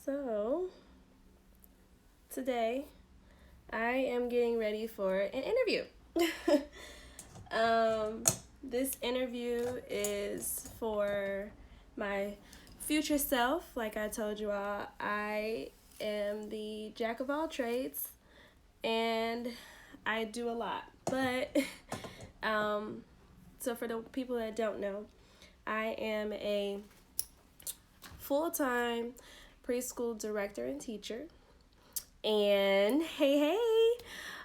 So, today I am getting ready for an interview. This interview is for my future self. Like I told you all, I am the jack of all trades and I do a lot. But, so for the people that don't know, I am a full-time preschool director and teacher. And hey,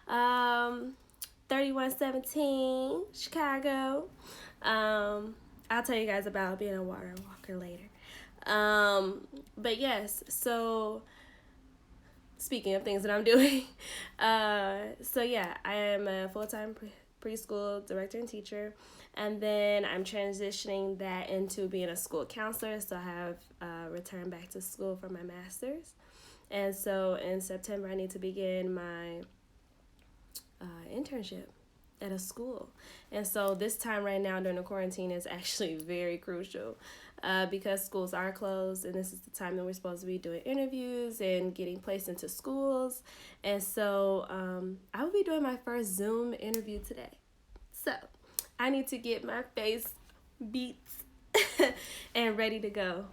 3117 Chicago. I'll tell you guys about being a water walker later. But yes, so speaking of things that I'm doing, so yeah, I am a full-time preschool director and teacher, and then I'm transitioning that into being a school counselor. So I have returned back to school for my master's, and so in September I need to begin my internship at a school. And so this time right now during the quarantine is actually very crucial because schools are closed, and this is the time that we're supposed to be doing interviews and getting placed into schools. And so I will be doing my first Zoom interview today. So I need to get my face beats and ready to go.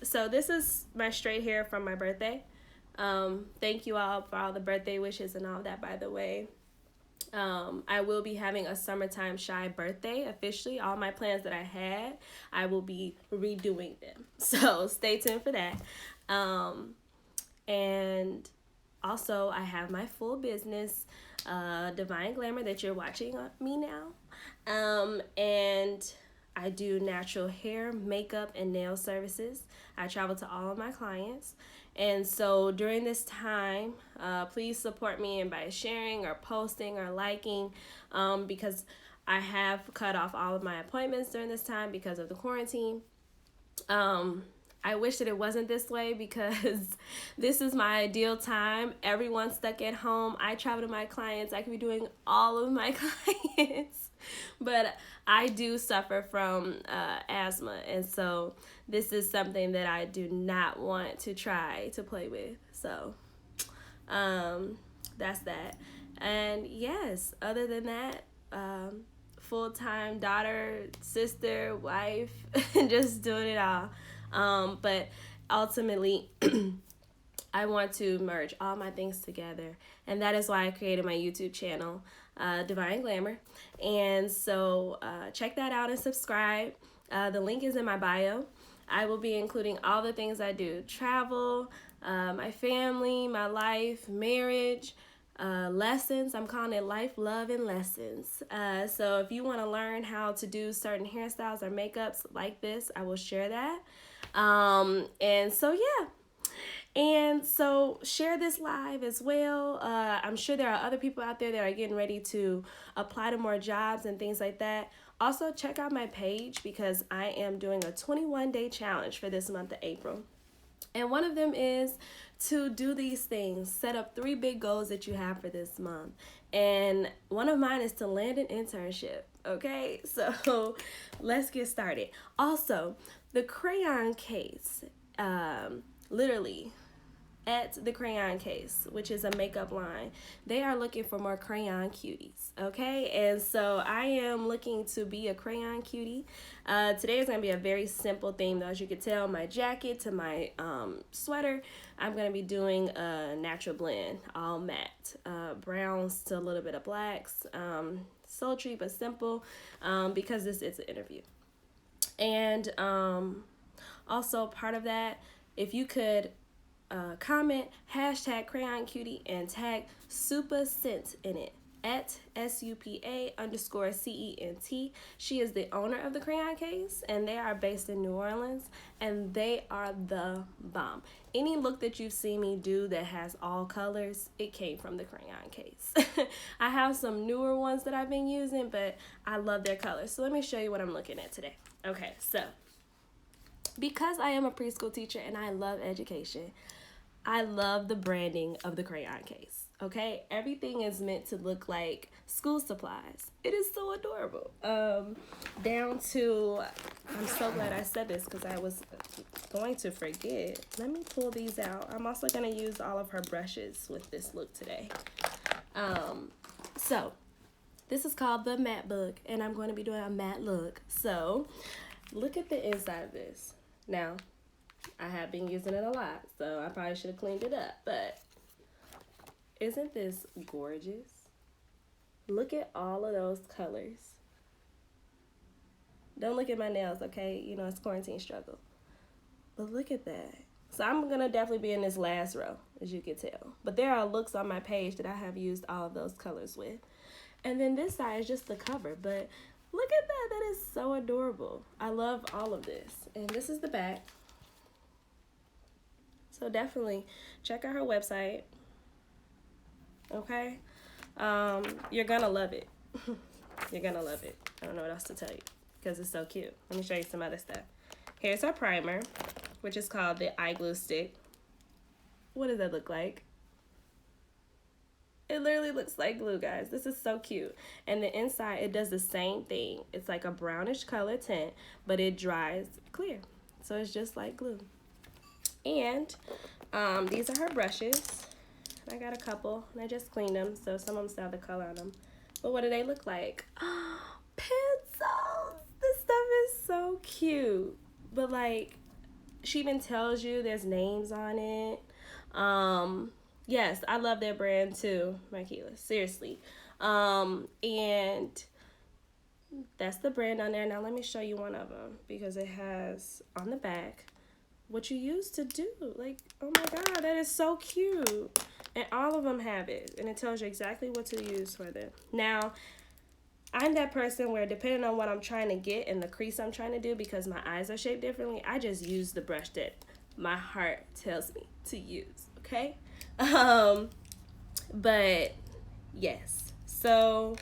So this is my straight hair from my birthday. Thank you all for all the birthday wishes and all that, by the way. I will be having a summertime shy birthday officially. All my plans that I had, I will be redoing them. So stay tuned for that. And also I have my full business, Devine Glamour, that you're watching me now. And I do natural hair, makeup, and nail services. I travel to all of my clients. And so during this time, please support me and by sharing or posting or liking, because I have cut off all of my appointments during this time because of the quarantine. I wish that it wasn't this way because this is my ideal time. Everyone's stuck at home. I travel to my clients. I could be doing all of my clients. But I do suffer from asthma. And so this is something that I do not want to try to play with. So that's that. And yes, other than that, full-time daughter, sister, wife, just doing it all. But ultimately, I want to merge all my things together, and that is why I created my YouTube channel, Devine Glamour. And so check that out and subscribe. The link is in my bio. I will be including all the things I do: travel, my family, my life, marriage, lessons. I'm calling it life, love, and lessons. So if you want to learn how to do certain hairstyles or makeups like this, I will share that. And so yeah. And so share this live as well. I'm sure there are other people out there that are getting ready to apply to more jobs and things like that. Also, check out my page because I am doing a 21-day challenge for this month of April. And one of them is to do these things. Set up 3 big goals that you have for this month. And one of mine is to land an internship. Okay, so let's get started. Also, the Crayon case, literally at the Crayon case, which is a makeup line, they are looking for more crayon cuties. Okay, and so I am looking to be a crayon cutie. Today is going to be a very simple theme, though. As you can tell, my jacket to my sweater, I'm going to be doing a natural blend, all matte, browns to a little bit of blacks, sultry but simple, because this is an interview. And also part of that, if you could comment hashtag crayon cutie and tag Supa Scent in it at SUPA_CENT. She is the owner of the Crayon case, and they are based in New Orleans, and they are the bomb. Any look that you've seen me do that has all colors, it came from the Crayon case. I have some newer ones that I've been using, but I love their colors. So let me show you what I'm looking at today. Okay, so because I am a preschool teacher and I love education, I love the branding of the Crayon case. Okay, everything is meant to look like school supplies. It is so adorable. Down to, I'm so glad I said this because I was going to forget. Let me pull these out. I'm also going to use all of her brushes with this look today. So this is called the matte book, and I'm going to be doing a matte look. So look at the inside of this. Now, I have been using it a lot, so I probably should have cleaned it up, but isn't this gorgeous? Look at all of those colors. Don't look at my nails, okay? You know, it's quarantine struggle. But look at that. So I'm going to definitely be in this last row, as you can tell. But there are looks on my page that I have used all of those colors with. And then this side is just the cover. But look at that. That is so adorable. I love all of this. And this is the back. So definitely check out her website. Okay? You're going to love it. You're going to love it. I don't know what else to tell you because it's so cute. Let me show you some other stuff. Here's our primer, which is called the eye glue stick. What does that look like? It literally looks like glue, guys. This is so cute. And the inside, it does the same thing. It's like a brownish color tint, but it dries clear. So it's just like glue. And these are her brushes. I got a couple, and I just cleaned them, so some of them still have the color on them. But what do they look like? Pencils! This stuff is so cute. But, like, she even tells you there's names on it. Yes, I love their brand, too, Marquila. Seriously. And that's the brand on there. Now, let me show you one of them, because it has, on the back, what you used to do. Like, oh, my God, that is so cute. And all of them have it, and it tells you exactly what to use for them. Now, I'm that person where depending on what I'm trying to get and the crease I'm trying to do, because my eyes are shaped differently, I just use the brush that my heart tells me to use, okay? But, yes. So,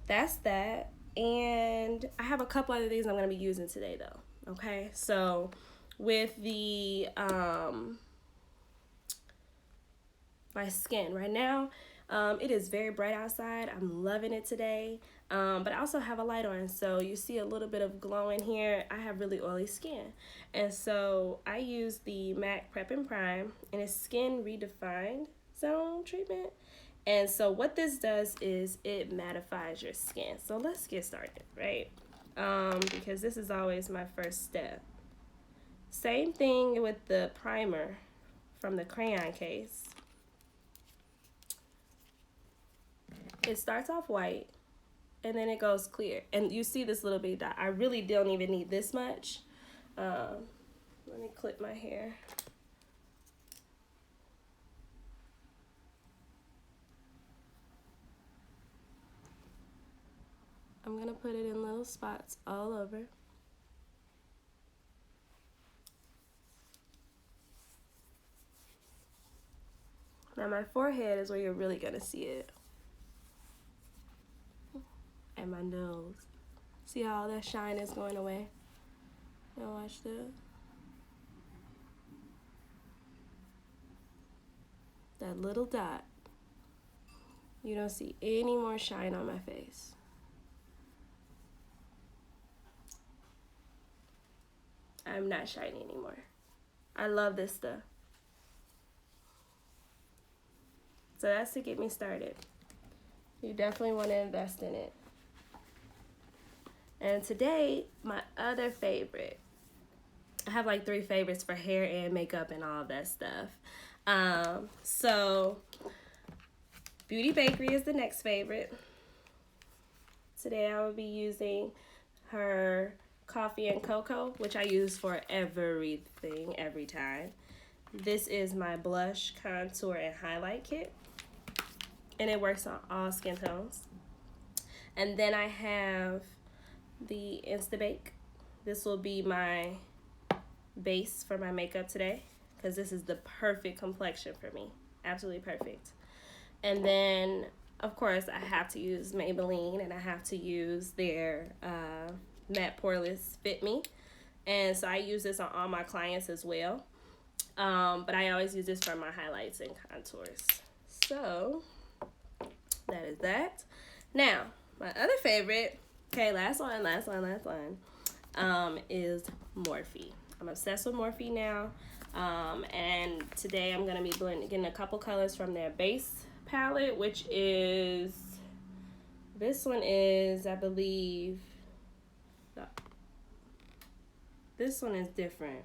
that's that. And I have a couple other things I'm going to be using today, though, okay? So, with the... my skin right now, it is very bright outside. I'm loving it today, but I also have a light on, so you see a little bit of glow in here. I have really oily skin, and so I use the MAC Prep and Prime, and it's Skin Redefined Zone treatment. And so what this does is it mattifies your skin. So let's get started, right? Because this is always my first step. Same thing with the primer from the Crayon case. It starts off white, and then it goes clear. And you see this little bitty dot. I really don't even need this much. Let me clip my hair. I'm going to put it in little spots all over. Now my forehead is where you're really going to see it. And my nose. See how all that shine is going away? Now watch this. That little dot. You don't see any more shine on my face. I'm not shiny anymore. I love this stuff. So that's to get me started. You definitely want to invest in it. And today, my other favorite. I have like 3 favorites for hair and makeup and all of that stuff. So Beauty Bakerie is the next favorite. Today I will be using her Coffee and Cocoa, which I use for everything, every time. This is my blush, contour, and highlight kit. And it works on all skin tones. And then I have the Instabake. This will be my base for my makeup today, because this is the perfect complexion for me. Absolutely perfect. And then, of course, I have to use Maybelline, and I have to use their Matte Poreless Fit Me. And so I use this on all my clients as well. But I always use this for my highlights and contours. So that is that. Now, my other favorite, okay, last one, is Morphe. I'm obsessed with Morphe now. And today I'm going to be getting a couple colors from their base palette, which is, this one is, I believe, no, this one is different.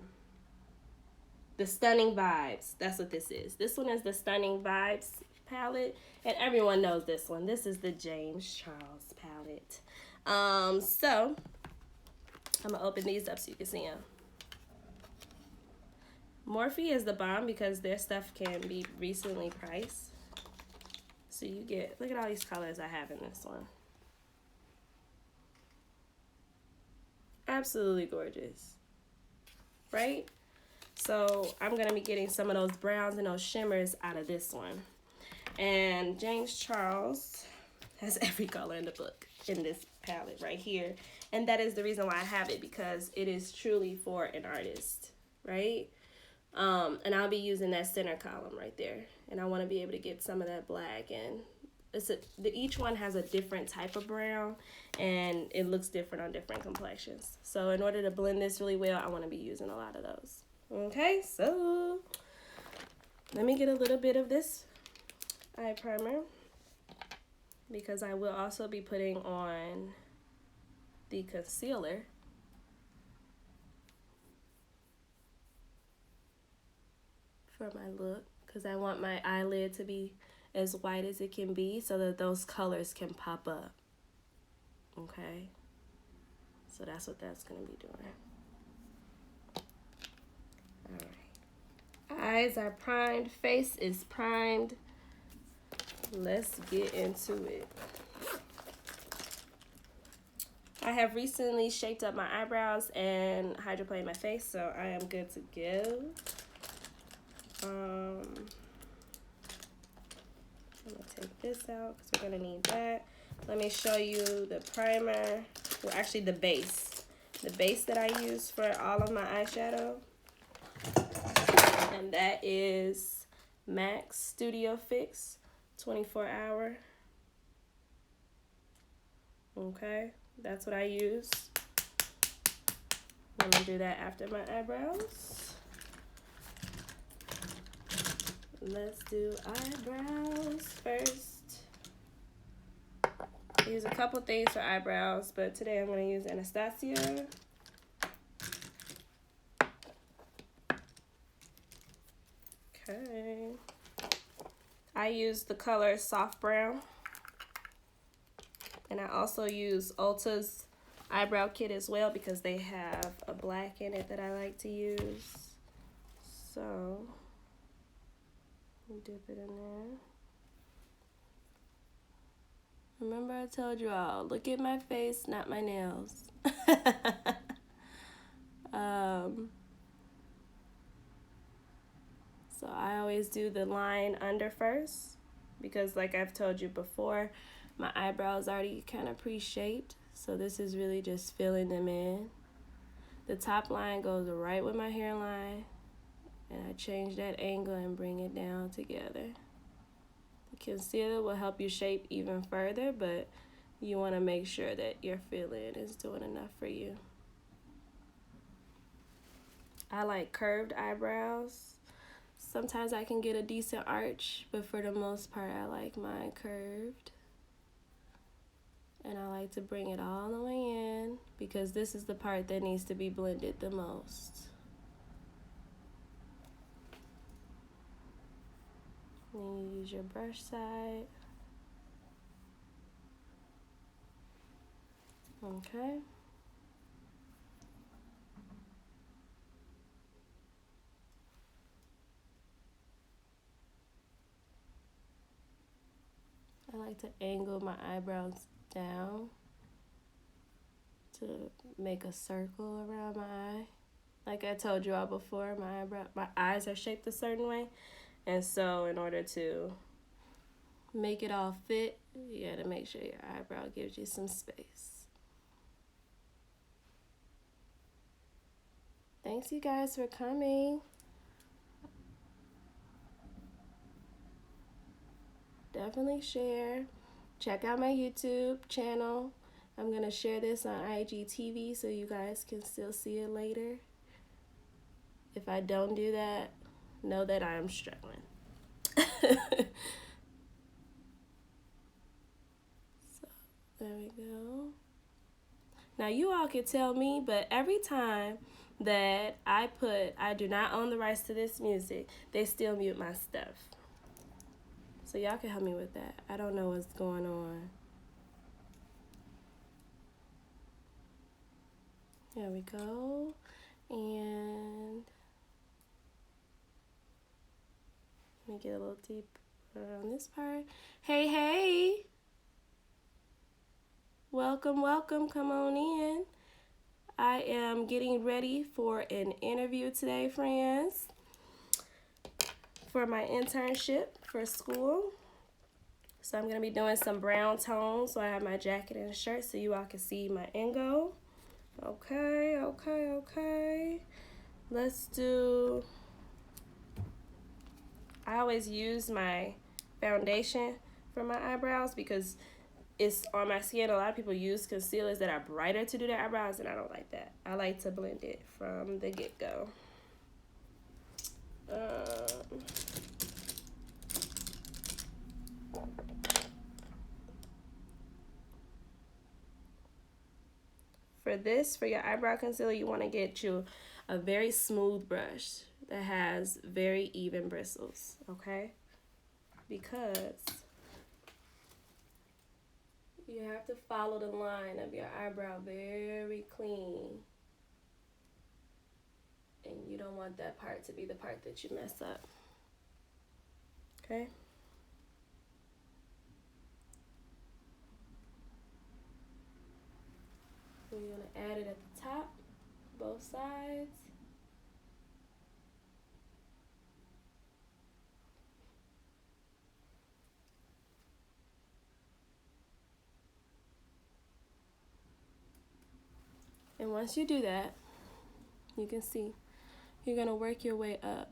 The Stunning Vibes. That's what this is. This one is the Stunning Vibes palette, and everyone knows this one. This is the James Charles palette. So I'm gonna open these up so you can see them. Morphe is the bomb because their stuff can be recently priced. So you get, look at all these colors I have in this one. Absolutely gorgeous, right? So I'm going to be getting some of those browns and those shimmers out of this one. And James Charles has every color in the book in this palette right here. And that is the reason why I have it, because it is truly for an artist, right? And I'll be using that center column right there. And I want to be able to get some of that black, and each one has a different type of brown, and it looks different on different complexions. So in order to blend this really well, I want to be using a lot of those. Okay, so let me get a little bit of this eye primer, because I will also be putting on the concealer. For my look, because I want my eyelid to be as white as it can be so that those colors can pop up. Okay, so that's what that's gonna be doing. All right, eyes are primed, face is primed. Let's get into it. I have recently shaped up my eyebrows and hydroplaned my face, so I am good to go. I'm gonna take this out because we're gonna need that. Let me show you the primer. Well, actually the base. The base that I use for all of my eyeshadow. And that is MAC Studio Fix 24 Hour. Okay, that's what I use. I'm gonna do that after my eyebrows. Let's do eyebrows first. I use a couple things for eyebrows, but today I'm going to use Anastasia. Okay. I use the color Soft Brown. And I also use Ulta's eyebrow kit as well, because they have a black in it that I like to use. So dip it in there. Remember I told you all, look at my face, not my nails. So I always do the line under first, because like I've told you before, my eyebrows already kind of pre-shaped. So this is really just filling them in. The top line goes right with my hairline. And I change that angle and bring it down together. The concealer will help you shape even further, but you want to make sure that your fill-in is doing enough for you. I like curved eyebrows. Sometimes I can get a decent arch, but for the most part, I like mine curved. And I like to bring it all the way in, because this is the part that needs to be blended the most. Then you use your brush side. Okay. I like to angle my eyebrows down to make a circle around my eye. Like I told you all before, my eyes are shaped a certain way. And so in order to make it all fit, you gotta make sure your eyebrow gives you some space. Thanks you guys for coming. definitely share. Check out my YouTube channel. I'm going to share this on IGTV so you guys can still see it later. If I don't do that, know that I am struggling. So, there we go. Now, you all can tell me, but every time that I do not own the rights to this music, they still mute my stuff. So y'all can help me with that. I don't know what's going on. There we go. And let me get a little deeper on this part. Hey, hey. Welcome, welcome. Come on in. I am getting ready for an interview today, friends, for my internship for school. So I'm going to be doing some brown tones. So I have my jacket and shirt so you all can see my Ingo. Okay, okay, okay. Let's do... I always use my foundation for my eyebrows because it's on my skin. A lot of people use concealers that are brighter to do their eyebrows, and I don't like that. I like to blend it from the get-go. For your eyebrow concealer, you want to get you a very smooth brush that has very even bristles, okay? Because you have to follow the line of your eyebrow very clean. And you don't want that part to be the part that you mess up. Okay? We're going to add it at the top, both sides. And once you do that, you can see, you're going to work your way up.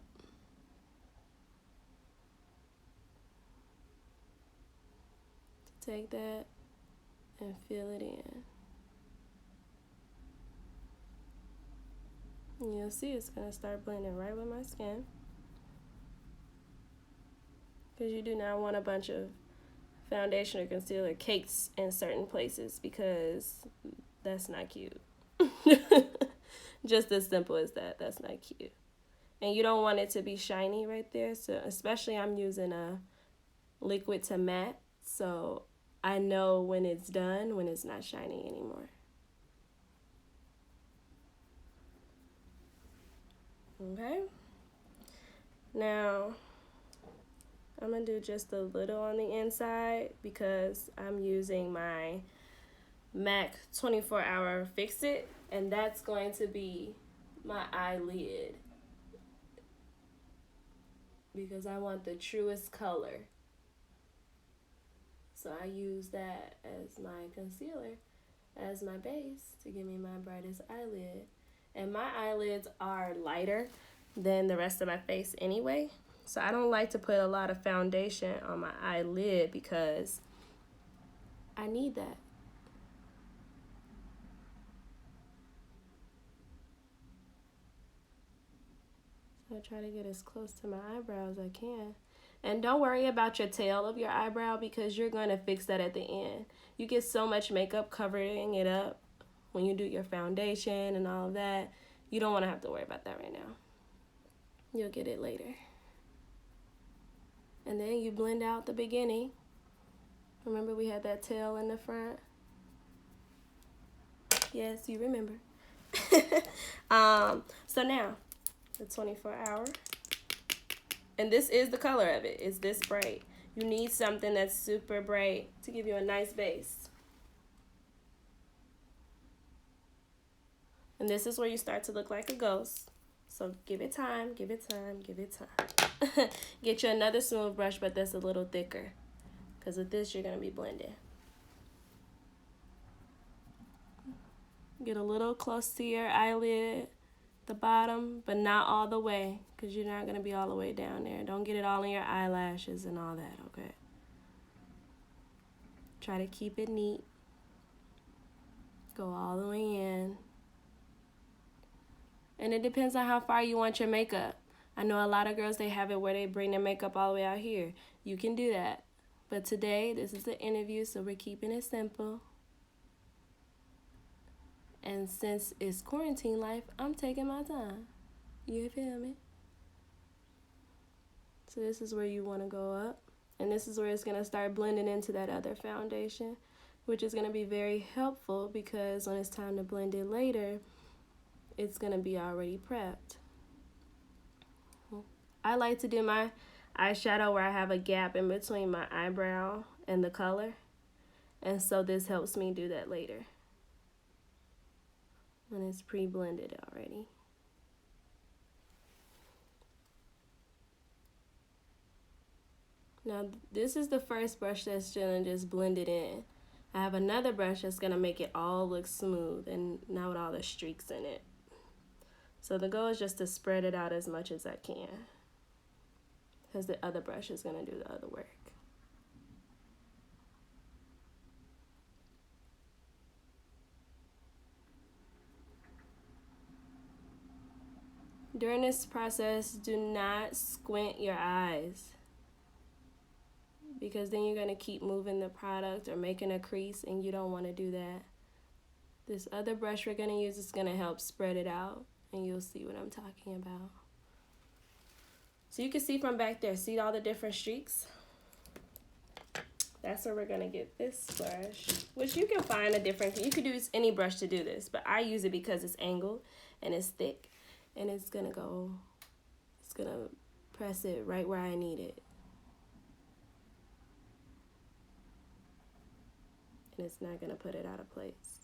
Take that and fill it in. And you'll see it's going to start blending right with my skin. Because you do not want a bunch of foundation or concealer cakes in certain places because that's not cute. Just as simple as that. That's not cute. And you don't want it to be shiny right there. So especially I'm using a liquid to matte. So I know when it's done, when it's not shiny anymore. Okay. Now, I'm going to do just a little on the inside because I'm using my MAC 24-hour Fix-It, and that's going to be my eyelid because I want the truest color. So I use that as my concealer, as my base to give me my brightest eyelid. And my eyelids are lighter than the rest of my face anyway. So I don't like to put a lot of foundation on my eyelid because I need that. So I try to get as close to my eyebrow as I can. And don't worry about your tail of your eyebrow because you're going to fix that at the end. You get so much makeup covering it up when you do your foundation and all of that. You don't want to have to worry about that right now. You'll get it later. And then you blend out the beginning. Remember we had that tail in the front? Yes, you remember. So now, the 24-hour. And this is the color of it. It's this bright. You need something that's super bright to give you a nice base. And this is where you start to look like a ghost. So give it time, give it time, give it time. Get you another smooth brush, but that's a little thicker. Because with this, you're going to be blending. Get a little close to your eyelid, the bottom, but not all the way. Because you're not going to be all the way down there. Don't get it all in your eyelashes and all that, okay? try to keep it neat. Go all the way in. And it depends on how far you want your makeup. I know a lot of girls, they have it where they bring their makeup all the way out here. You can do that. But today, this is the interview, so we're keeping it simple. And since it's quarantine life, I'm taking my time. You feel me? So this is where you want to go up. And this is where it's going to start blending into that other foundation, which is going to be very helpful because when it's time to blend it later, it's going to be already prepped. I like to do my eyeshadow where I have a gap in between my eyebrow and the color. And so this helps me do that later when it's pre-blended already. Now this is the first brush that's gonna just blend it in. I have another brush that's gonna make it all look smooth and not with all the streaks in it. So the goal is just to spread it out as much as I can, because the other brush is gonna do the other work. During this process, do not squint your eyes, because then you're going to keep moving the product or making a crease, and you don't want to do that. This other brush we're going to use is going to help spread it out, and you'll see what I'm talking about. So you can see from back there, see all the different streaks? That's where we're going to get this brush, which you can find a different, you could use any brush to do this, but I use it because it's angled and it's thick. And it's gonna press it right where I need it. And it's not gonna put it out of place.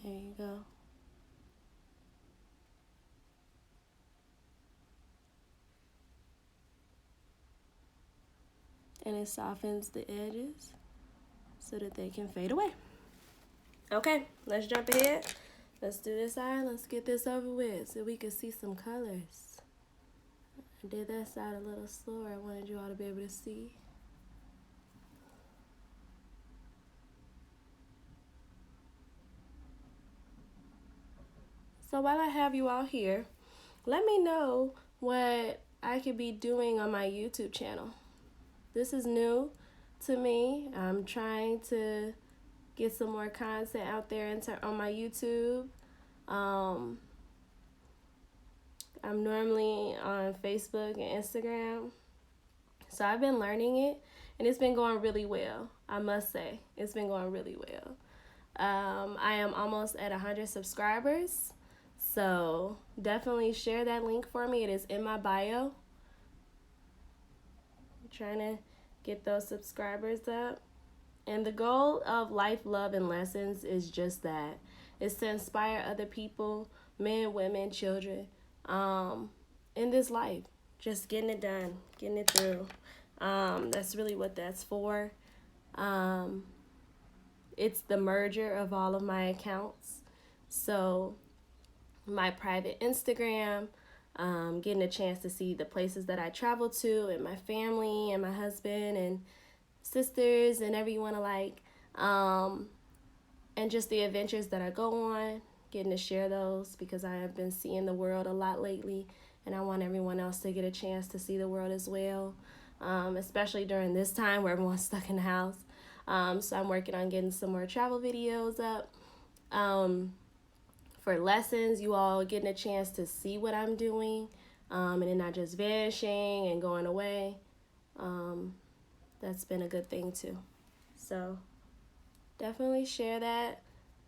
There you go. And it softens the edges so that they can fade away. Okay, let's jump ahead. Let's do this side. Let's get this over with so we can see some colors. I did that side a little slower. I wanted you all to be able to see. So while I have you all here, let me know what I could be doing on my YouTube channel. This is new to me. I'm trying to get some more content out there on my YouTube. I'm normally on Facebook and Instagram. So I've been learning it, and it's been going really well. I must say, it's been going really well. I am almost at 100 subscribers. So definitely share that link for me. It is in my bio. I'm trying to get those subscribers up. And the goal of Life, Love, and Lessons is just that. It's to inspire other people, men, women, children, in this life. Just getting it done, getting it through. That's really what that's for. It's the merger of all of my accounts. So my private Instagram, getting a chance to see the places that I travel to, and my family and my husband and sisters and everyone alike, and just the adventures that I go on, getting to share those because I have been seeing the world a lot lately, and I want everyone else to get a chance to see the world as well, especially during this time where everyone's stuck in the house. So I'm working on getting some more travel videos up. For lessons, you all getting a chance to see what I'm doing, and then not just vanishing and going away. That's been a good thing too. So definitely share that.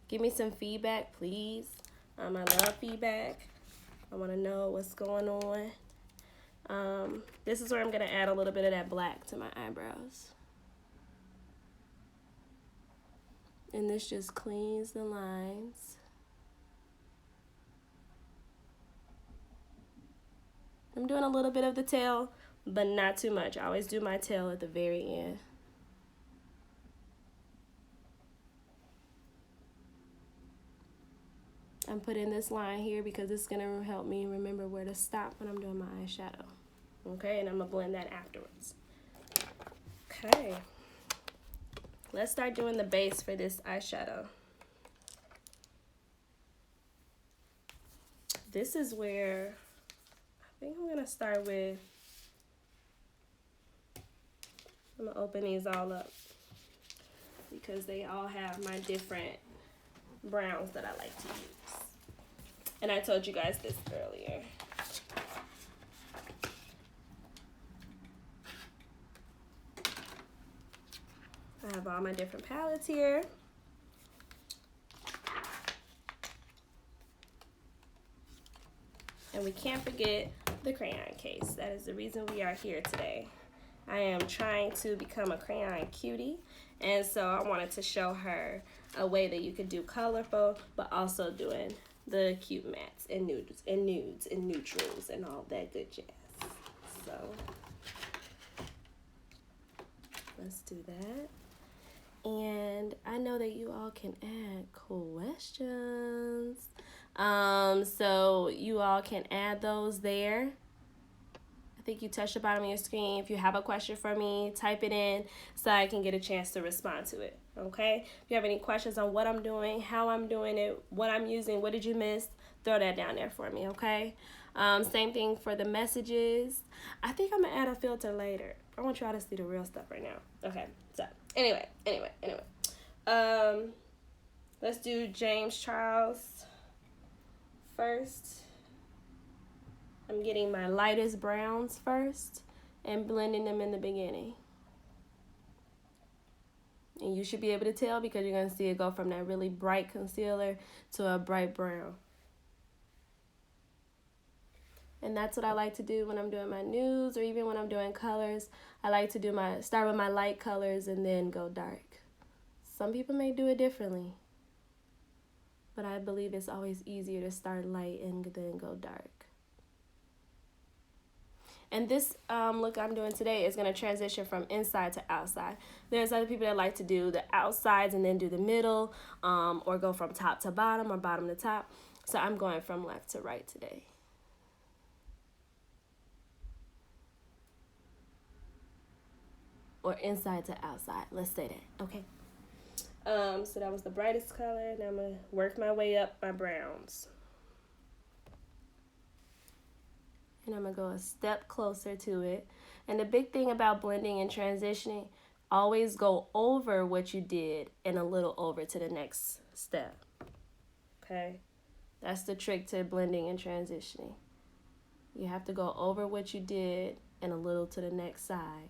Give me some feedback, please. I love feedback. I want to know what's going on. This is where I'm going to add a little bit of that black to my eyebrows. And this just cleans the lines. I'm doing a little bit of the tail, but not too much. I always do my tail at the very end. I'm putting this line here because it's going to help me remember where to stop when I'm doing my eyeshadow. Okay, and I'm going to blend that afterwards. Okay. Let's start doing the base for this eyeshadow. This is where I think I'm going to start with, I'm going to open these all up because they all have my different browns that I like to use. And I told you guys this earlier. I have all my different palettes here. And we can't forget the crayon case. That is the reason we are here today. I am trying to become a crayon cutie, and so I wanted to show her a way that you could do colorful, but also doing the cute mattes and nudes and neutrals and all that good jazz. So let's do that. And I know that you all can add questions. So you all can add those there. I think you touched the bottom of your screen. If you have a question for me, type it in so I can get a chance to respond to it. Okay? If you have any questions on what I'm doing, how I'm doing it, what I'm using, what did you miss, throw that down there for me, okay? Same thing for the messages. I think I'm gonna add a filter later. I want y'all to see the real stuff right now. Okay, so anyway. Let's do James Charles first. I'm getting my lightest browns first and blending them in the beginning. And you should be able to tell because you're going to see it go from that really bright concealer to a bright brown. And that's what I like to do when I'm doing my nudes or even when I'm doing colors. I like to do start with my light colors and then go dark. Some people may do it differently, but I believe it's always easier to start light and then go dark. And this look I'm doing today is going to transition from inside to outside. There's other people that like to do the outsides and then do the middle, or go from top to bottom or bottom to top. So I'm going from left to right today. Or inside to outside. Let's say that. Okay. So that was the brightest color. Now I'm going to work my way up my browns. And I'm going to go a step closer to it. And the big thing about blending and transitioning, always go over what you did and a little over to the next step. Okay? That's the trick to blending and transitioning. You have to go over what you did and a little to the next side.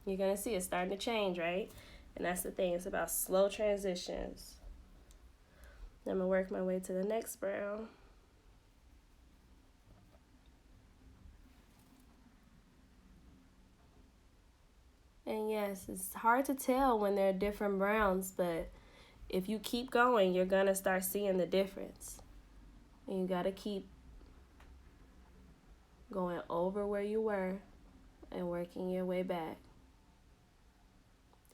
You're going to see it starting to change, right? And that's the thing. It's about slow transitions. I'm going to work my way to the next brown. And yes, it's hard to tell when there are different browns, but if you keep going, you're going to start seeing the difference. And you got to keep going over where you were and working your way back.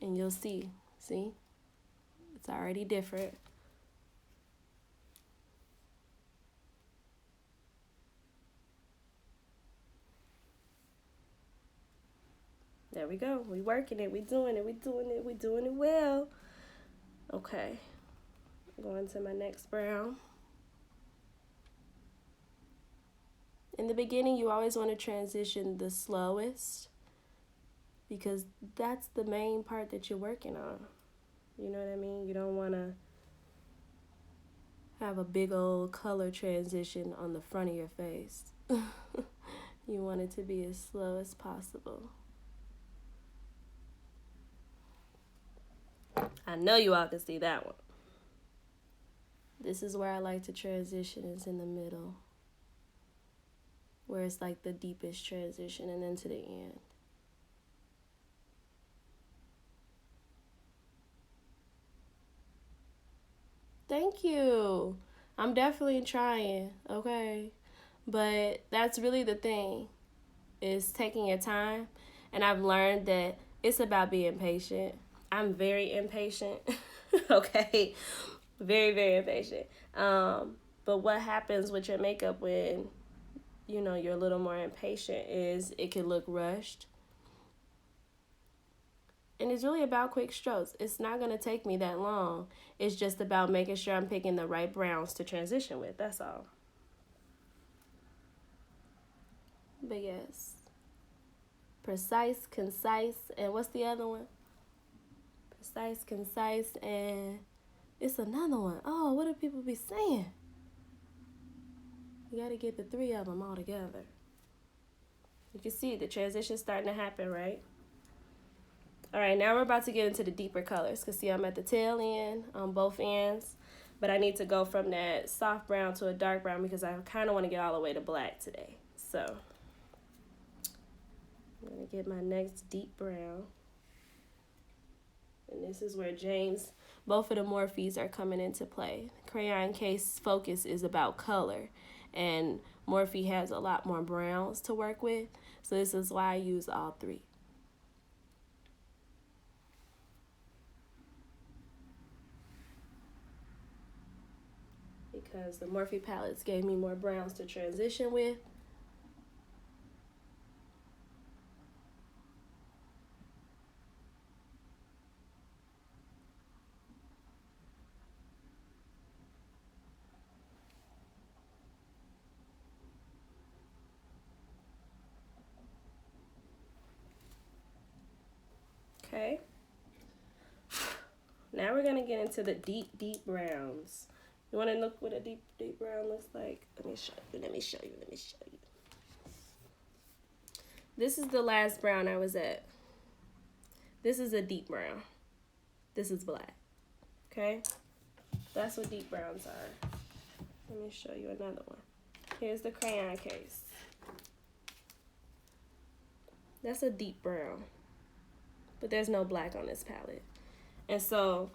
And you'll see, it's already different. There we go. We working it. We doing it well. Okay. Going to my next brown. In the beginning, you always want to transition the slowest because that's the main part that you're working on. You know what I mean? You don't want to have a big old color transition on the front of your face. You want it to be as slow as possible. I know you all can see that one. This is where I like to transition, is in the middle, where it's like the deepest transition, and then to the end. Thank you. I'm definitely trying, okay? But that's really the thing, is taking your time. And I've learned that it's about being patient. I'm very impatient, okay? Very, very impatient. But what happens with your makeup when, you're a little more impatient is it can look rushed. And it's really about quick strokes. It's not going to take me that long. It's just about making sure I'm picking the right browns to transition with. That's all. But yes. Precise, concise, and what's the other one? Precise, concise, and it's another one. Oh, what do people be saying? You got to get the three of them all together. You can see the transition starting to happen, right? All right, now we're about to get into the deeper colors. Because see, I'm at the tail end on both ends. But I need to go from that soft brown to a dark brown because I kind of want to get all the way to black today. So I'm going to get my next deep brown. And this is where both of the Morphes are coming into play. Crayon case focus is about color. And Morphe has a lot more browns to work with. So this is why I use all three. Because the Morphe palettes gave me more browns to transition with. Okay. Now we're going to get into the deep, deep browns. You want to look what a deep, deep brown looks like? Let me show you. This is the last brown I was at. This is a deep brown. This is black. Okay? That's what deep browns are. Let me show you another one. Here's the crayon case. That's a deep brown. But there's no black on this palette. And so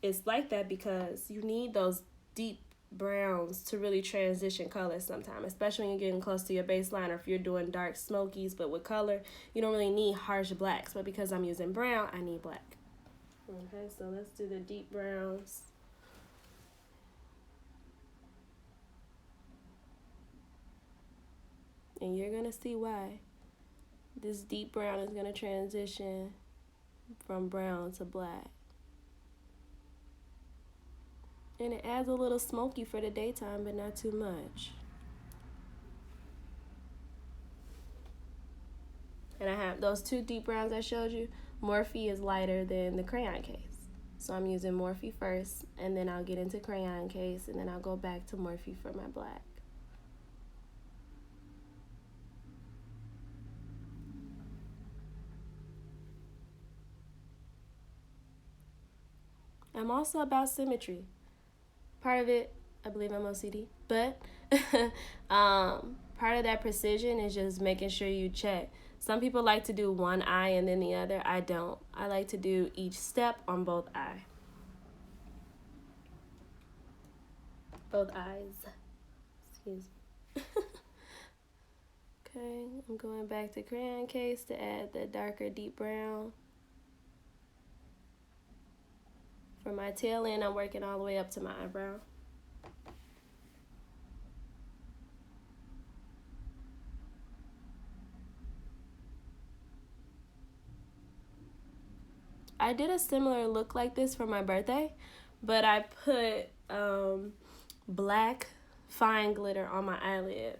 it's like that because you need those deep browns to really transition colors sometimes, especially when you're getting close to your baseline or if you're doing dark smokies, but with color, you don't really need harsh blacks. But because I'm using brown, I need black. Okay, so let's do the deep browns. And you're going to see why. This deep brown is going to transition from brown to black. And it adds a little smoky for the daytime, but not too much. And I have those two deep browns I showed you. Morphe is lighter than the crayon case. So I'm using Morphe first, and then I'll get into crayon case, and then I'll go back to Morphe for my black. I'm also about symmetry. Part of it, I believe I'm OCD, but part of that precision is just making sure you check. Some people like to do one eye and then the other. I don't. I like to do each step on both eyes. Both eyes. Excuse me. Okay, I'm going back to crayon case to add the darker deep brown. For my tail end, I'm working all the way up to my eyebrow. I did a similar look like this for my birthday, but I put black fine glitter on my eyelid.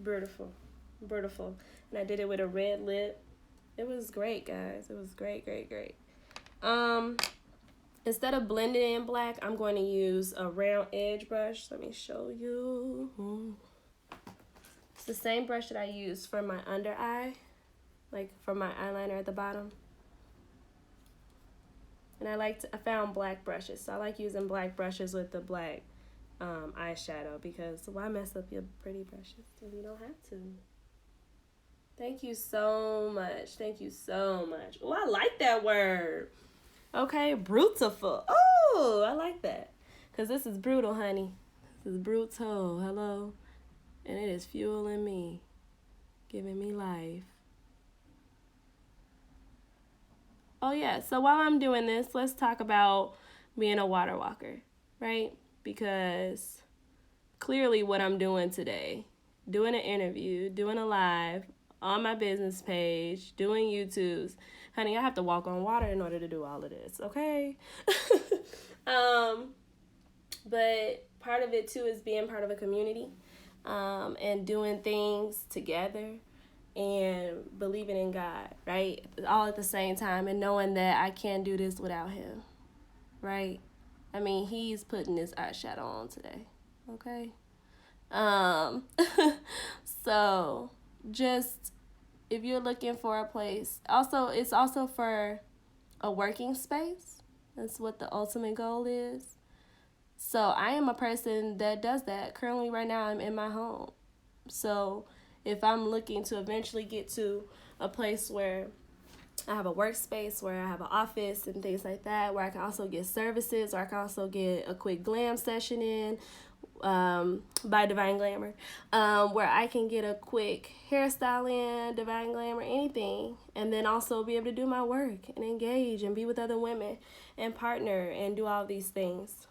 Beautiful. Beautiful. And I did it with a red lip. It was great, guys. It was great, great, great. Instead of blending in black, I'm going to use a round edge brush. Let me show you. It's the same brush that I use for my under eye, like for my eyeliner at the bottom. And I found black brushes, so I like using black brushes with the black eyeshadow because why mess up your pretty brushes when you don't have to? Thank you so much. Thank you so much. Oh, I like that word. Okay, beautiful. Oh, Ooh, I like that. Because this is brutal, honey. This is brutal. Hello. And it is fueling me. Giving me life. Oh, yeah. So while I'm doing this, let's talk about being a water walker, right? Because clearly what I'm doing today, doing an interview, doing a live, on my business page, doing YouTubes, honey, I have to walk on water in order to do all of this, okay? But part of it, too, is being part of a community and doing things together and believing in God, right? All at the same time, and knowing that I can't do this without him, right? I mean, he's putting this eyeshadow on today, okay? So just if you're looking for a place, also it's also for a working space. That's what the ultimate goal is. So I am a person that does that. Currently right now I'm in my home. So if I'm looking to eventually get to a place where I have a workspace, where I have an office and things like that, where I can also get services, or I can also get a quick glam session in by Devine Glamour, where I can get a quick hairstyle in, Devine Glamour, anything, and then also be able to do my work and engage and be with other women and partner and do all these things.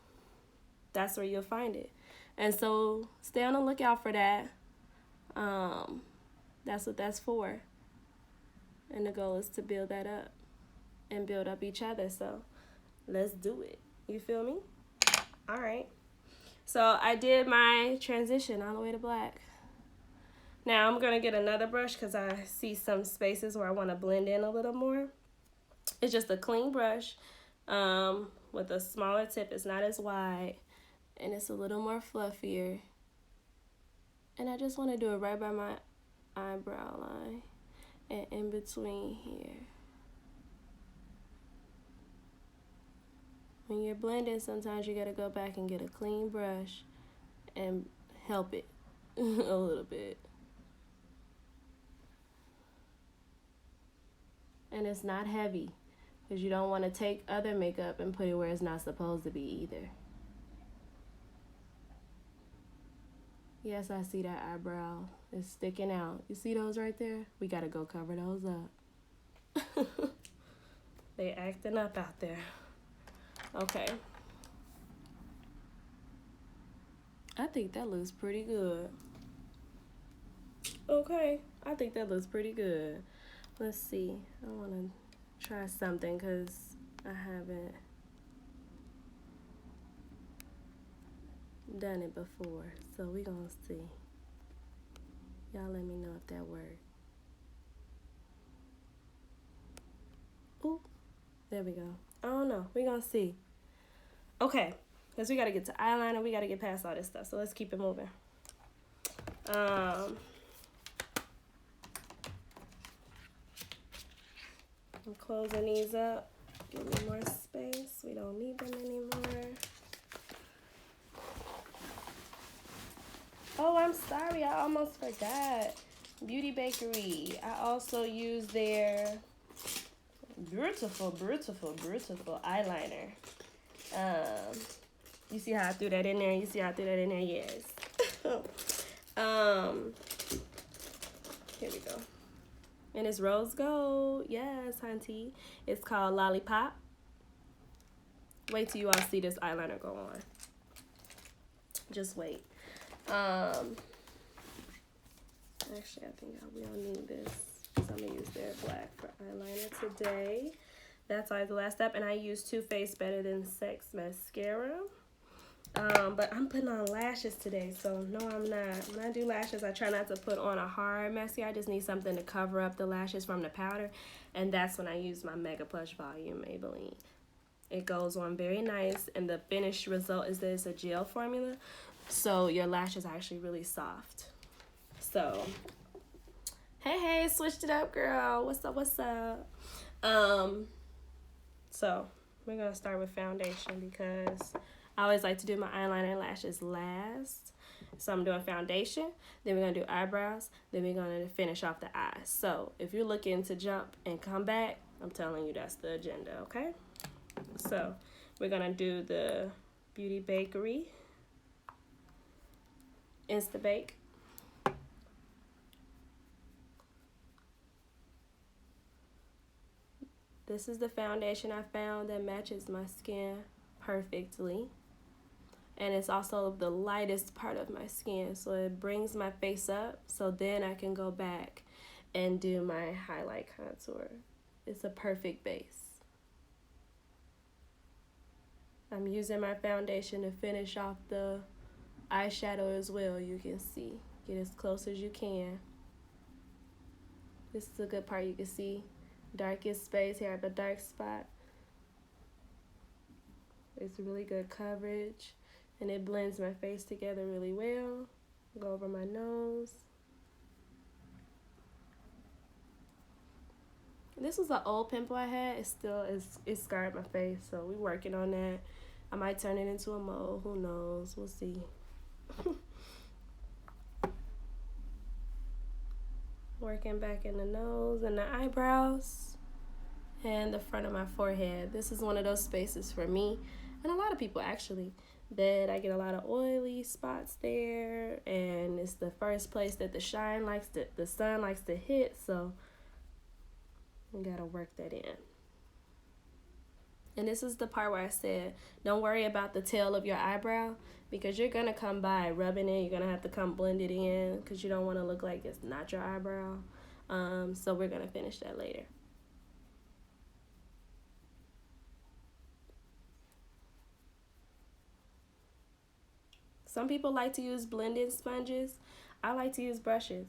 That's where you'll find it. And so stay on the lookout for that. That's what that's for. And the goal is to build that up and build up each other. So let's do it. You feel me? All right. So I did my transition all the way to black. Now I'm going to get another brush because I see some spaces where I want to blend in a little more. It's just a clean brush with a smaller tip. It's not as wide and it's a little more fluffier. And I just want to do it right by my eyebrow line and in between here. When you're blending, sometimes you gotta go back and get a clean brush and help it a little bit. And it's not heavy because you don't want to take other makeup and put it where it's not supposed to be either. Yes, I see that eyebrow is sticking out. You see those right there? We gotta go cover those up. They acting up out there. Okay. I think that looks pretty good. Okay, I think that looks pretty good. Let's see. I want to try something because I haven't done it before. So we gonna see. Y'all let me know if that works. Ooh, there we go. I don't know. We gonna see. Okay, because we gotta get to eyeliner. We gotta get past all this stuff. So let's keep it moving. I'm closing these up. Give me more space. We don't need them anymore. Oh, I'm sorry. I almost forgot. Beauty Bakerie. I also use their beautiful eyeliner. You see how I threw that in there? You see how I threw that in there? Yes. Here we go. And it's rose gold. Yes, hunty. It's called Lollipop. Wait till you all see this eyeliner go on. Just wait. Actually, I think we don't need this. So I'm going to use their black for eyeliner today. That's always the last step. And I use Too Faced Better Than Sex mascara. But I'm putting on lashes today. So no, I'm not. When I do lashes, I try not to put on a hard mascara. I just need something to cover up the lashes from the powder. And that's when I use my Mega Plush Volume Maybelline. It goes on very nice. And the finished result is that it's a gel formula. So your lashes are actually really soft. So, hey, switched it up, girl. What's up? So we're gonna start with foundation because I always like to do my eyeliner and lashes last. So I'm doing foundation, then we're gonna do eyebrows, then we're gonna finish off the eyes. So if you're looking to jump and come back, I'm telling you that's the agenda, okay? So We're gonna do the Beauty Bakerie Insta Bake. This is the foundation I found that matches my skin perfectly. And it's also the lightest part of my skin, so it brings my face up, so then I can go back and do my highlight contour. It's a perfect base. I'm using my foundation to finish off the eyeshadow as well. You can see. Get as close as you can. This is a good part. You can see darkest space here at the dark spot. It's really good coverage, and it blends my face together really well. Go over my nose. This was an old pimple I had. It scarred my face, so we're working on that. I might turn it into a mole. Who knows? We'll see. Working back in the nose and the eyebrows and the front of my forehead. This is one of those spaces for me, and a lot of people actually, that I get a lot of oily spots there, and it's the first place that the sun likes to hit, so we gotta work that in. And this is the part where I said, don't worry about the tail of your eyebrow, because you're gonna come by rubbing it. You're gonna have to come blend it in, because you don't want to look like it's not your eyebrow. So we're gonna finish that later. Some people like to use blending sponges. I like to use brushes.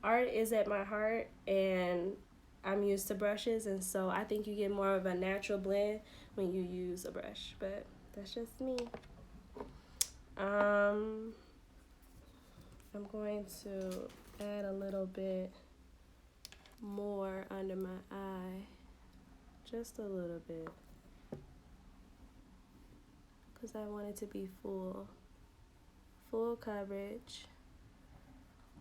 Art is at my heart, and I'm used to brushes, and so I think you get more of a natural blend when you use a brush, but that's just me. I'm going to add a little bit more under my eye, just a little bit, because I want it to be full coverage.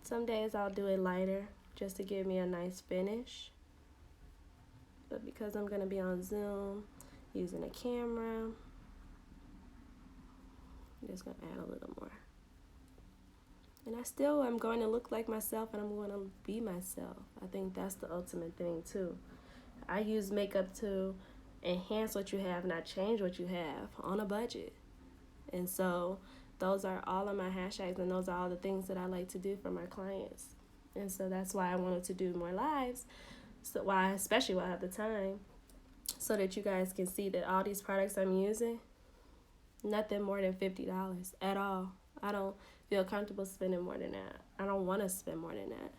Some days I'll do it lighter just to give me a nice finish, but because I'm gonna be on Zoom using a camera, I'm just gonna add a little more. And I still am going to look like myself, and I'm going to be myself. I think that's the ultimate thing too. I use makeup to enhance what you have, not change what you have, on a budget. And so those are all of my hashtags, and those are all the things that I like to do for my clients. And so that's why I wanted to do more lives, especially while I have the time, so that you guys can see that all these products I'm using, nothing more than $50 at all. I don't feel comfortable spending more than that. I don't want to spend more than that.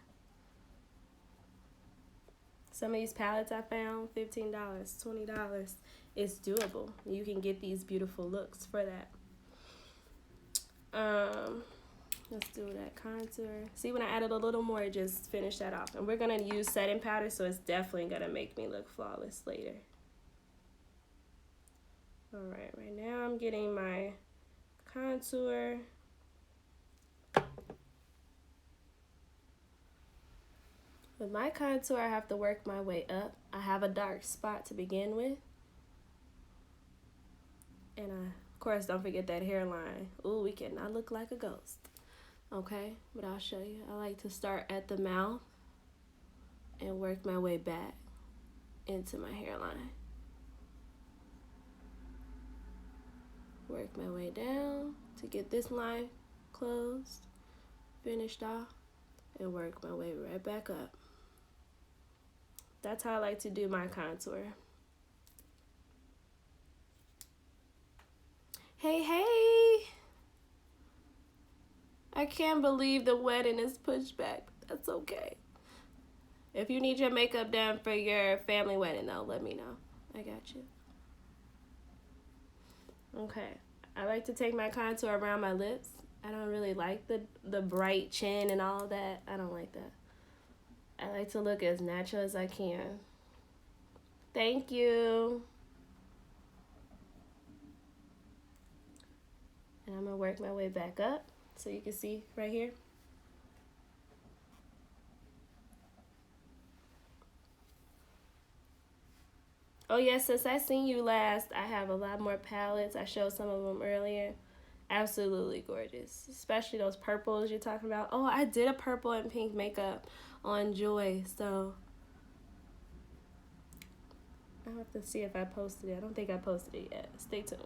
Some of these palettes I found, $15, $20. It's doable. You can get these beautiful looks for that. Let's do that contour. See, when I added a little more, it just finished that off. And we're going to use setting powder, so it's definitely going to make me look flawless later. Alright, right now I'm getting my contour. With my contour, I have to work my way up. I have a dark spot to begin with. And of course, don't forget that hairline. Ooh, we cannot look like a ghost. Okay, but I'll show you. I like to start at the mouth and work my way back into my hairline. Work my way down to get this line closed, finished off, and work my way right back up. That's how I like to do my contour. Hey! I can't believe the wedding is pushed back. That's okay. If you need your makeup done for your family wedding, though, let me know. I got you. Okay. I like to take my contour around my lips. I don't really like the bright chin and all that. I don't like that. I like to look as natural as I can. Thank you. And I'm going to work my way back up so you can see right here. Oh yeah, since I seen you last, I have a lot more palettes. I showed some of them earlier. Absolutely gorgeous, especially those purples you're talking about. Oh, I did a purple and pink makeup on Joy, so I'll have to see if I posted it. I don't think I posted it yet. Stay tuned.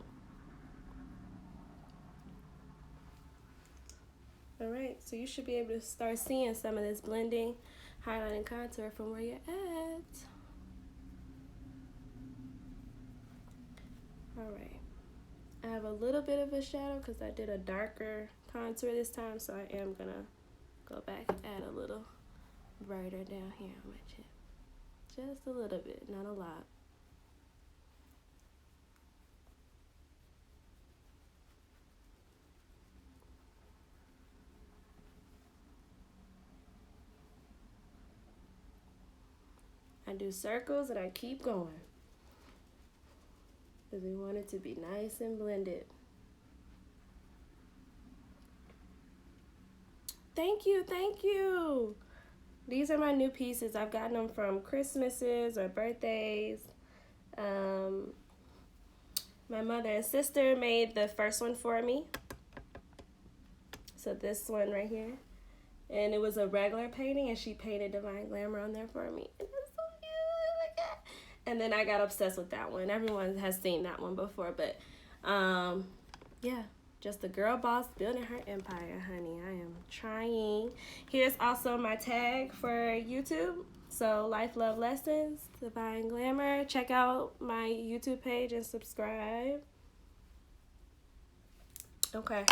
All right, so you should be able to start seeing some of this blending, highlight, and contour from where you're at. All right, I have a little bit of a shadow because I did a darker contour this time, so I am gonna go back and add a little brighter down here on my chin. Just a little bit, not a lot. I do circles and I keep going because we want it to be nice and blended. Thank you, thank you. These are my new pieces. I've gotten them from Christmases or birthdays. My mother and sister made the first one for me. So this one right here. And it was a regular painting, and she painted Divine Glamour on there for me. And it's so cute. Look at. And then I got obsessed with that one. Everyone has seen that one before, but yeah, just a girl boss building her empire, honey. I am trying. Here's also my tag for YouTube. So Life Love Lessons, Divine Glamour. Check out my YouTube page and subscribe. Okay.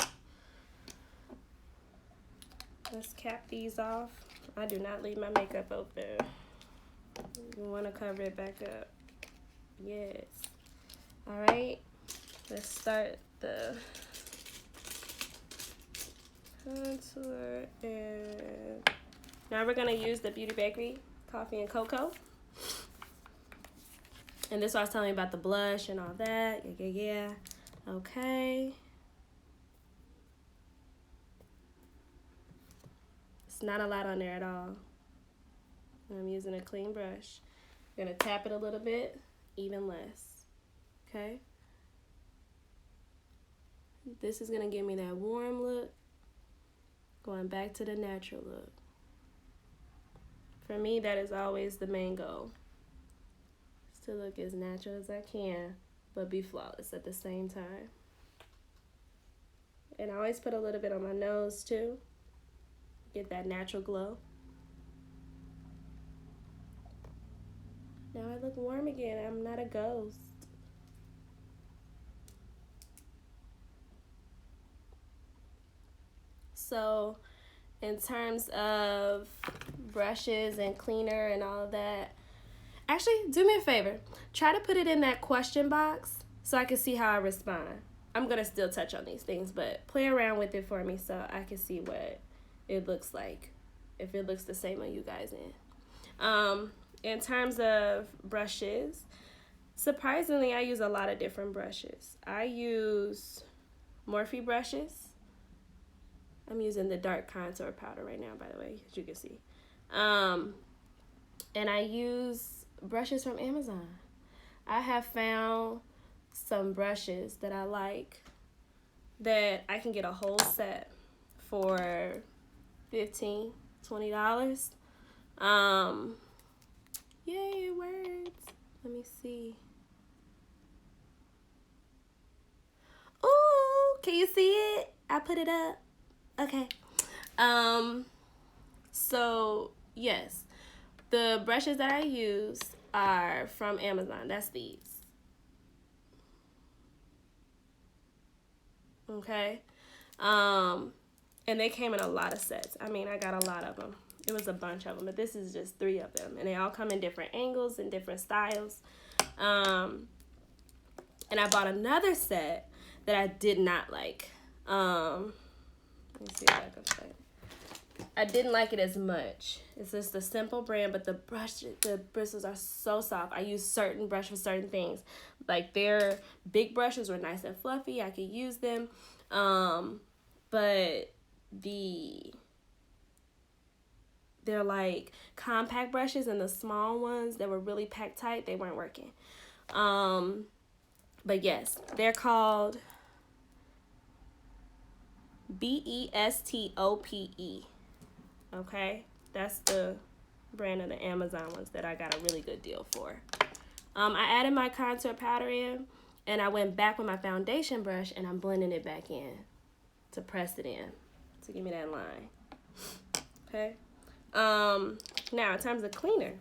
Let's cap these off. I do not leave my makeup open. You want to cover it back up. Yes. All right. Let's start the contour. And now we're going to use the Beauty Bakerie Coffee and Cocoa. And this is what I was telling you about the blush and all that. Yeah. Okay. It's not a lot on there at all. I'm using a clean brush. I'm gonna tap it a little bit, even less. Okay? This is gonna give me that warm look, going back to the natural look. For me, that is always the main goal. Is to look as natural as I can, but be flawless at the same time. And I always put a little bit on my nose too. Get that natural glow. Now I look warm again. I'm not a ghost. So in terms of brushes and cleaner and all of that, actually do me a favor. Try to put it in that question box so I can see how I respond. I'm going to still touch on these things, but play around with it for me so I can see what it looks like, if it looks the same on you guys in terms of brushes, surprisingly I use a lot of different brushes. I use Morphe brushes. I'm using the dark contour powder right now, by the way, as you can see. And I use brushes from Amazon. I have found some brushes that I like that I can get a whole set for $15, $20. Yay, it works. Let me see. Ooh, can you see it? I put it up. Okay. So yes, the brushes that I use are from Amazon. That's these. Okay. And they came in a lot of sets. I mean, I got a lot of them. It was a bunch of them, but this is just 3 of them. And they all come in different angles and different styles. And I bought another set that I did not like. Let me see if I can say it. I didn't like it as much. It's just a simple brand, but the bristles are so soft. I use certain brushes for certain things. Like their big brushes were nice and fluffy. I could use them. But they're like compact brushes, and the small ones that were really packed tight, they weren't working. But yes, they're called Bestope. Okay, that's the brand of the Amazon ones that I got a really good deal for. I added my contour powder in, and I went back with my foundation brush, and I'm blending it back in to press it in to give me that line. Okay. Now in terms of cleaner,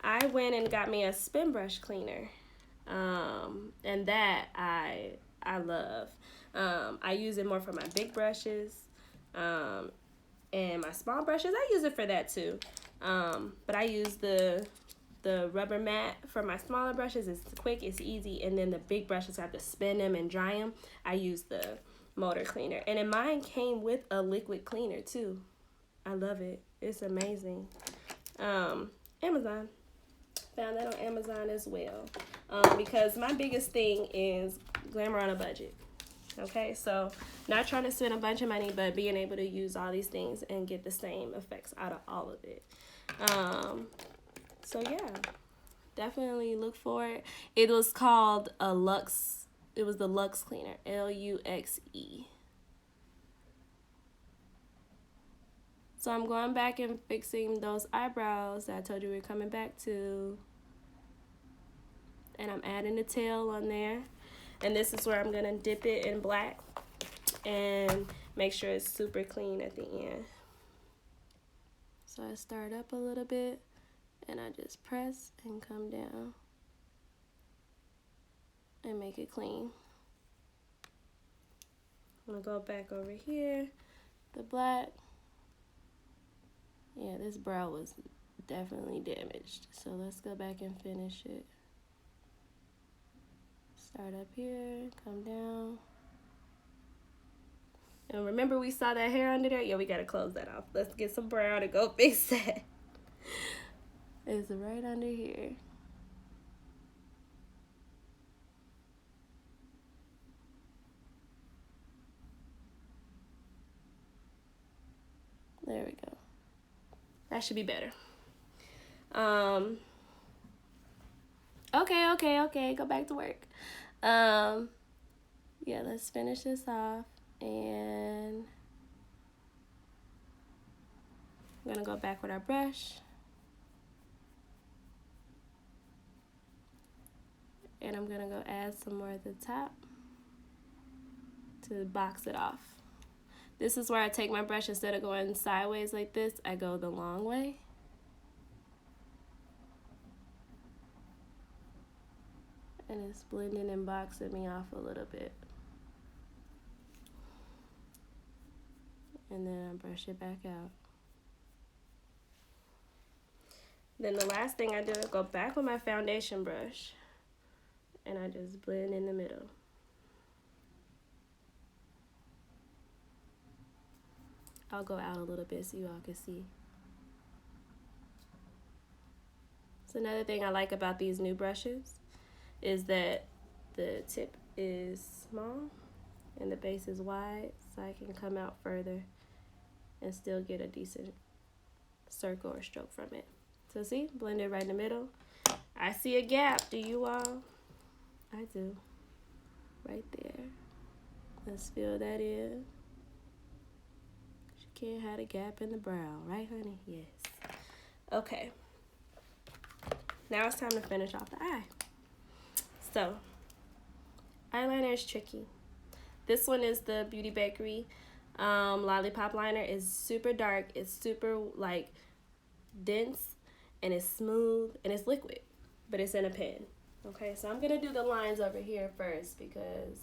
I went and got me a spin brush cleaner, and that I love. I use it more for my big brushes, and my small brushes. I use it for that too, but I use the rubber mat for my smaller brushes. It's quick, it's easy, and then the big brushes I have to spin them and dry them. I use the motor cleaner, and then mine came with a liquid cleaner too. I love it. It's amazing. Amazon. Found that on Amazon as well. Because my biggest thing is glamour on a budget. Okay, so not trying to spend a bunch of money, but being able to use all these things and get the same effects out of all of it. So yeah, definitely look for it. It was called a Luxe. It was the Luxe Cleaner, Luxe. So I'm going back and fixing those eyebrows that I told you we were coming back to. And I'm adding the tail on there. And this is where I'm going to dip it in black and make sure it's super clean at the end. So I start up a little bit and I just press and come down and make it clean. I'm going to go back over here, the black. Yeah, this brow was definitely damaged. So let's go back and finish it. Start up here, come down. And remember we saw that hair under there? Yeah, we gotta close that off. Let's get some brown to go fix that. It's right under here. There we go. That should be better. Okay. Go back to work. Yeah, let's finish this off. And I'm gonna go back with our brush. And I'm gonna go add some more at the top to box it off. This is where I take my brush, instead of going sideways like this, I go the long way. And it's blending and boxing me off a little bit. And then I brush it back out. Then the last thing I do is go back with my foundation brush and I just blend in the middle. I'll go out a little bit so you all can see. So another thing I like about these new brushes is that the tip is small and the base is wide, so I can come out further and still get a decent circle or stroke from it. So see, blend it right in the middle. I see a gap, do you all? I do. Right there. Let's fill that in. She can't have a gap in the brow, right honey? Yes. Okay. Now it's time to finish off the eye. So, eyeliner is tricky. This one is the Beauty Bakerie Lollipop liner. It's super dark. It's super like dense, and it's smooth, and it's liquid, but it's in a pen. Okay, so I'm gonna do the lines over here first because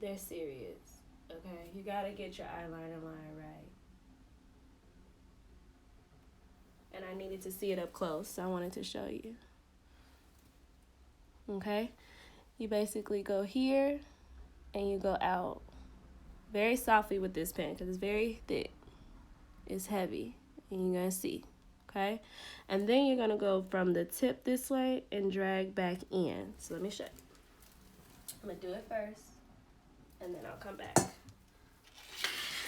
they're serious. Okay, you gotta get your eyeliner line right. And I needed to see it up close, so I wanted to show you. Okay, you basically go here and you go out very softly with this pen because it's very thick. It's heavy, and you're gonna see. Okay, and then you're gonna go from the tip this way and drag back in. So let me show you. I'm gonna do it first, and then I'll come back.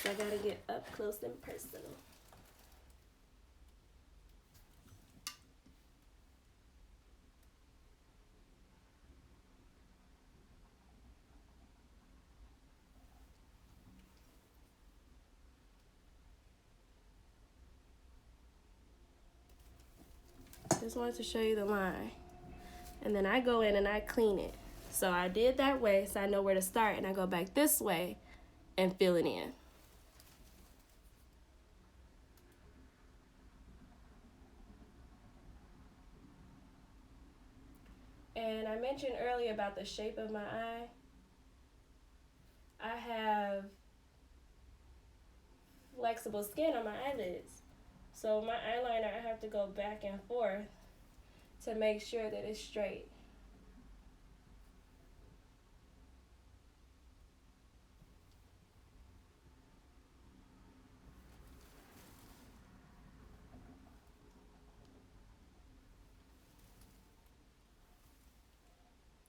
So I gotta get up close and personal. just wanted to show you the line. And then I go in and I clean it. So I did that way so I know where to start, and I go back this way and fill it in. And I mentioned earlier about the shape of my eye. I have flexible skin on my eyelids. So my eyeliner, I have to go back and forth to make sure that it's straight.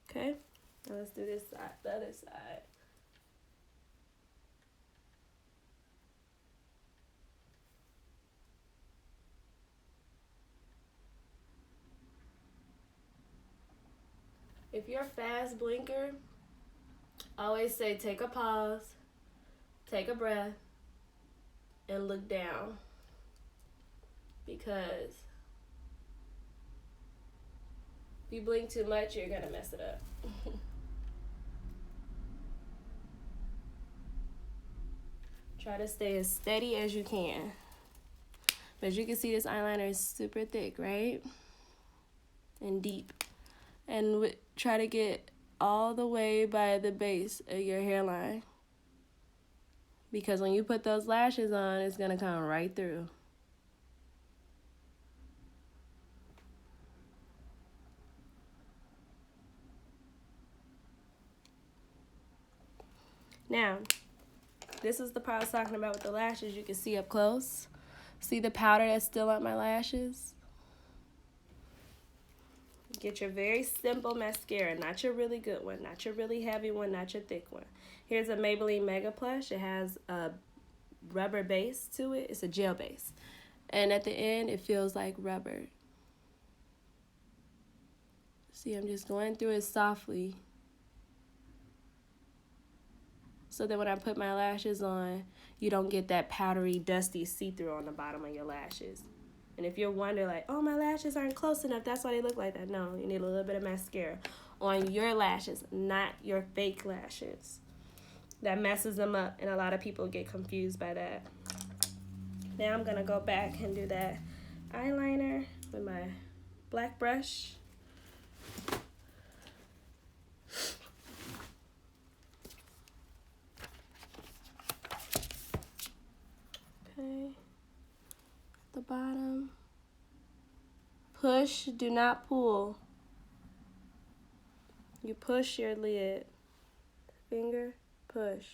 Okay, now let's do this side, the other side. If you're a fast blinker, always say take a pause, take a breath, and look down. Because if you blink too much, you're gonna mess it up. Try to stay as steady as you can. But as you can see, this eyeliner is super thick, right? And deep. And try to get all the way by the base of your hairline. Because when you put those lashes on, it's gonna come right through. Now, this is the part I was talking about with the lashes. You can see up close. See the powder that's still on my lashes? Get your very simple mascara, not your really good one, not your really heavy one, not your thick one. Here's a Maybelline Mega Plush. It has a rubber base to it. It's a gel base. And at the end, it feels like rubber. See, I'm just going through it softly, so that when I put my lashes on, you don't get that powdery, dusty see-through on the bottom of your lashes. And if you're wondering, like, oh, my lashes aren't close enough, that's why they look like that. No, you need a little bit of mascara on your lashes, not your fake lashes. That messes them up, and a lot of people get confused by that. Now I'm going to go back and do that eyeliner with my black brush. Okay, the bottom. Push, do not pull. You push your lid. Finger, push,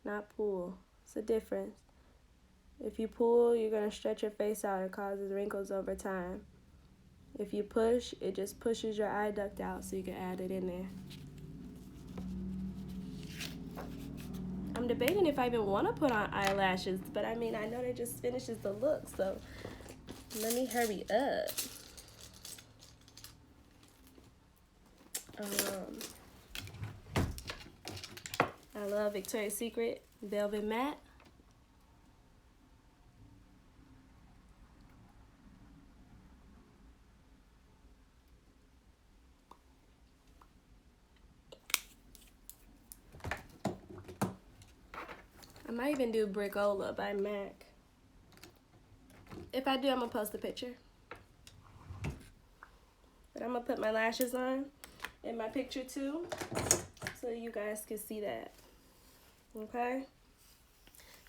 not pull. It's a difference. If you pull, you're going to stretch your face out. It causes wrinkles over time. If you push, it just pushes your eye duct out so you can add it in there. I'm debating if I even want to put on eyelashes, but I mean, I know that just finishes the look, so let me hurry up. I love Victoria's Secret Velvet Matte. I might even do Bricola by MAC. If I do, I'm going to post a picture. But I'm going to put my lashes on in my picture too, so you guys can see that. Okay?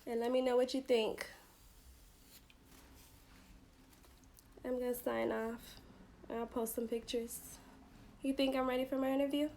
And let me know what you think. I'm going to sign off. I'll post some pictures. You think I'm ready for my interview?